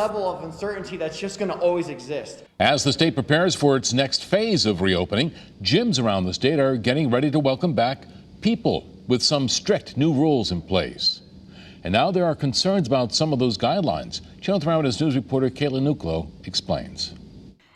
Level of uncertainty that's just going to always exist. As the state prepares for its next phase of reopening, gyms around the state are getting ready to welcome back people with some strict new rules in place. And now there are concerns about some of those guidelines. Channel 3 Eyewitness News reporter Caitlin Nuclo explains.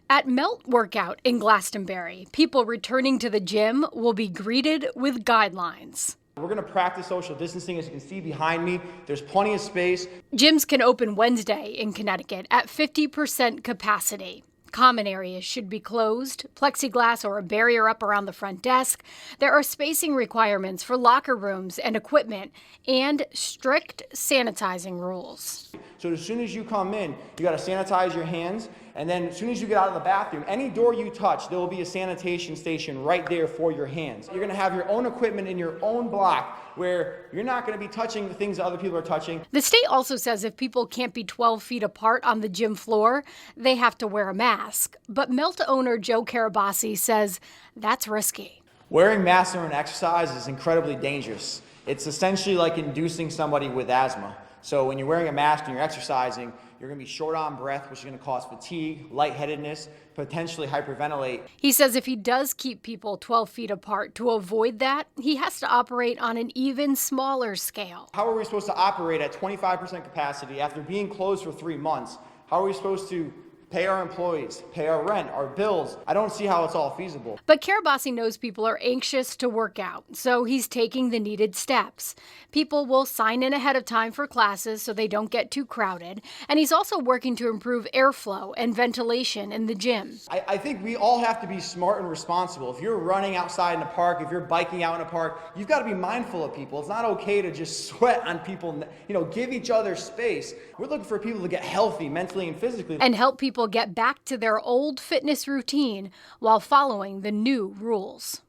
At Melt Workout in Glastonbury, people returning to the gym will be greeted with guidelines. We're going to practice social distancing. As you can see behind me, there's plenty of space. Gyms can open Wednesday in Connecticut at 50% capacity. Common areas should be closed, plexiglass or a barrier up around the front desk. There are spacing requirements for locker rooms and equipment, and strict sanitizing rules. So as soon as you come in, you got to sanitize your hands. And then as soon as you get out of the bathroom, any door you touch, there will be a sanitation station right there for your hands. You're going to have your own equipment in your own block where you're not going to be touching the things that other people are touching. The state also says if people can't be 12 feet apart on the gym floor, they have to wear a mask. But Melt owner Joe Carabassi says that's risky. Wearing masks during exercise is incredibly dangerous. It's essentially like inducing somebody with asthma. So when you're wearing a mask and you're exercising, you're going to be short on breath, which is going to cause fatigue, lightheadedness, potentially hyperventilate. He says if he does keep people 12 feet apart, to avoid that, he has to operate on an even smaller scale. How are we supposed to operate at 25% capacity after being closed for 3 months? How are we supposed to pay our employees, pay our rent, our bills? I don't see how it's all feasible. But Carabassi knows people are anxious to work out, so he's taking the needed steps. People will sign in ahead of time for classes so they don't get too crowded, and he's also working to improve airflow and ventilation in the gym. I think we all have to be smart and responsible. If you're running outside in a park, if you're biking out in a park, you've got to be mindful of people. It's not okay to just sweat on people, give each other space. We're looking for people to get healthy mentally and physically. And help people get back to their old fitness routine while following the new rules.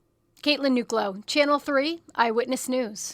Caitlin Nuclo, Channel 3 Eyewitness News.